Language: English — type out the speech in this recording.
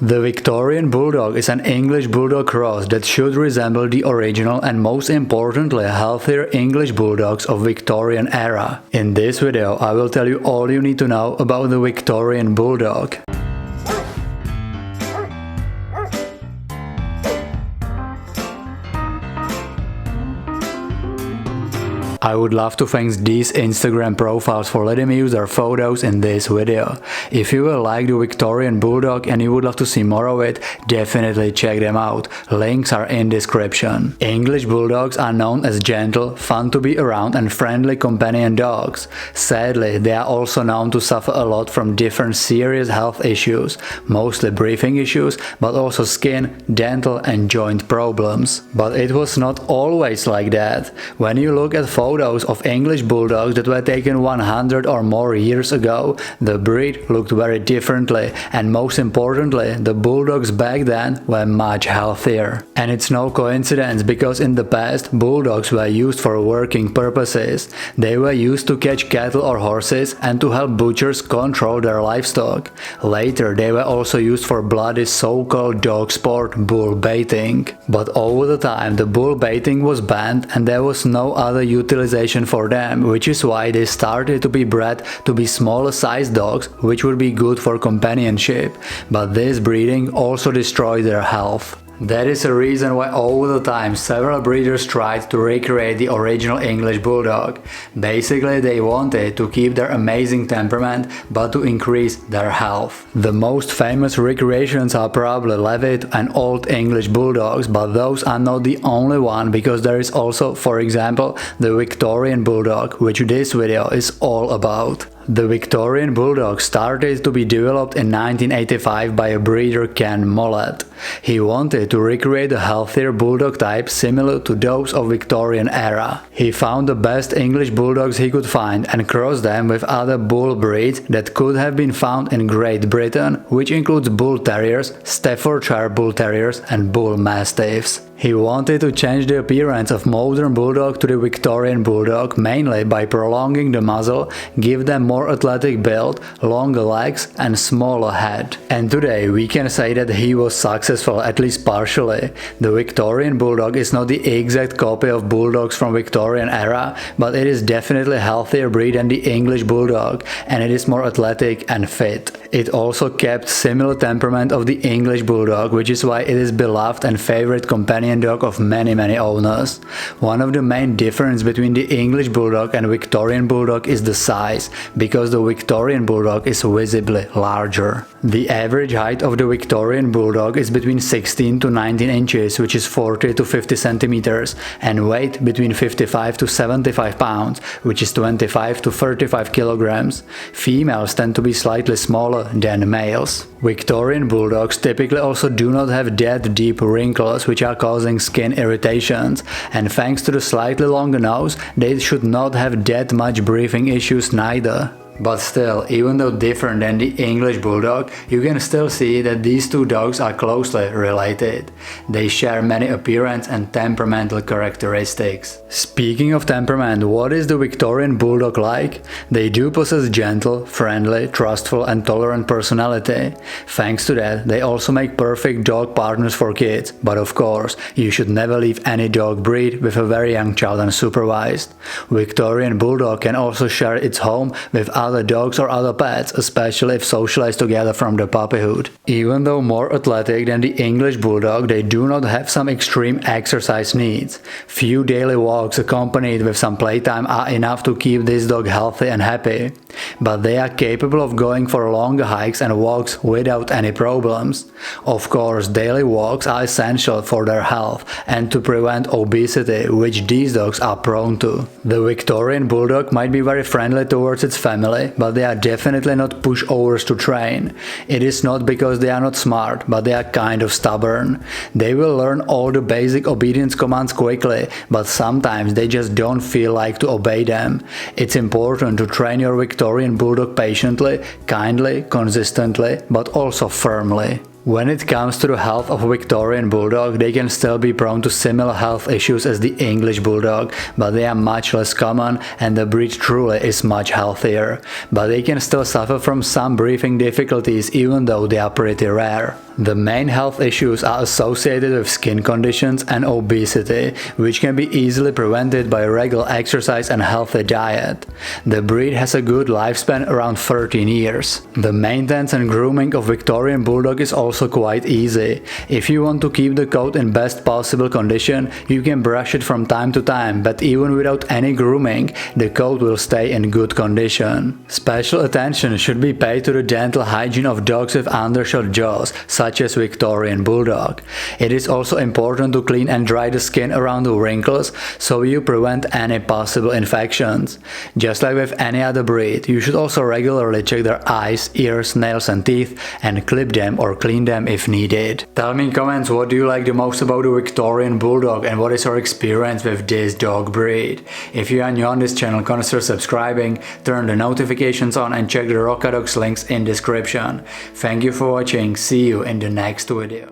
The Victorian Bulldog is an English Bulldog cross that should resemble the original and most importantly healthier English Bulldogs of Victorian era. In this video I will tell you all you need to know about the Victorian Bulldog. I would love to thank these Instagram profiles for letting me use their photos in this video. If you will like the Victorian Bulldog and you would love to see more of it, definitely check them out. Links are in description. English Bulldogs are known as gentle, fun to be around and friendly companion dogs. Sadly, they are also known to suffer a lot from different serious health issues, mostly breathing issues, but also skin, dental and joint problems. But it was not always like that. When you look at photos of English Bulldogs that were taken 100 or more years ago, the breed looked very differently, and most importantly, the Bulldogs back then were much healthier. And it's no coincidence, because in the past, Bulldogs were used for working purposes. They were used to catch cattle or horses and to help butchers control their livestock. Later, they were also used for bloody so-called dog sport, bull baiting. But over the time, the bull baiting was banned and there was no other utilization for them, which is why they started to be bred to be smaller sized dogs, which would be good for companionship. But this breeding also destroyed their health. That is the reason why over the time several breeders tried to recreate the original English Bulldog. Basically, they wanted to keep their amazing temperament but to increase their health. The most famous recreations are probably Levitt and Old English Bulldogs, but those are not the only one, because there is also, for example, the Victorian Bulldog, which this video is all about. The Victorian Bulldog started to be developed in 1985 by a breeder, Ken Mollett. He wanted to recreate a healthier Bulldog type similar to those of Victorian era. He found the best English Bulldogs he could find and crossed them with other bull breeds that could have been found in Great Britain, which includes Bull Terriers, Staffordshire Bull Terriers and Bull Mastiffs. He wanted to change the appearance of modern Bulldog to the Victorian Bulldog mainly by prolonging the muzzle, give them more athletic build, longer legs and smaller head. And today we can say that he was successful, at least partially. The Victorian Bulldog is not the exact copy of Bulldogs from Victorian era, but it is definitely a healthier breed than the English Bulldog, and it is more athletic and fit. It also kept similar temperament of the English Bulldog, which is why it is beloved and favorite companion dog of many owners. One of the main differences between the English Bulldog and Victorian Bulldog is the size, because the Victorian Bulldog is visibly larger. The average height of the Victorian Bulldog is between 16 to 19 inches, which is 40 to 50 centimeters, and weight between 55 to 75 pounds, which is 25 to 35 kilograms. Females tend to be slightly smaller than males. Victorian Bulldogs typically also do not have that deep wrinkles which are causing skin irritations, and thanks to the slightly longer nose, they should not have that much breathing issues neither. But still, even though different than the English Bulldog, you can still see that these two dogs are closely related. They share many appearance and temperamental characteristics. Speaking of temperament, what is the Victorian Bulldog like? They do possess gentle, friendly, trustful and tolerant personality. Thanks to that, they also make perfect dog partners for kids, but of course, you should never leave any dog breed with a very young child unsupervised. Victorian Bulldog can also share its home with other dogs or other pets, especially if socialized together from the puppyhood. Even though more athletic than the English Bulldog, they do not have some extreme exercise needs. Few daily walks accompanied with some playtime are enough to keep this dog healthy and happy. But they are capable of going for longer hikes and walks without any problems. Of course, daily walks are essential for their health and to prevent obesity, which these dogs are prone to. The Victorian Bulldog might be very friendly towards its family, but they are definitely not pushovers to train. It is not because they are not smart, but they are kind of stubborn. They will learn all the basic obedience commands quickly, but sometimes they just don't feel like to obey them. It's important to train your Victorian Bulldog patiently, kindly, consistently, but also firmly. When it comes to the health of a Victorian Bulldog, they can still be prone to similar health issues as the English Bulldog, but they are much less common and the breed truly is much healthier. But they can still suffer from some breathing difficulties even though they are pretty rare. The main health issues are associated with skin conditions and obesity, which can be easily prevented by regular exercise and healthy diet. The breed has a good lifespan around 13 years. The maintenance and grooming of Victorian Bulldog is also quite easy. If you want to keep the coat in best possible condition, you can brush it from time to time, but even without any grooming, the coat will stay in good condition. Special attention should be paid to the dental hygiene of dogs with undershot jaws, such as Victorian Bulldog. It is also important to clean and dry the skin around the wrinkles so you prevent any possible infections. Just like with any other breed, you should also regularly check their eyes, ears, nails and teeth and clip them or clean them if needed. Tell me in comments what do you like the most about the Victorian Bulldog and what is your experience with this dog breed. If you are new on this channel, consider subscribing, turn the notifications on and check the Rocadog's links in description. Thank you for watching, see you in the next video.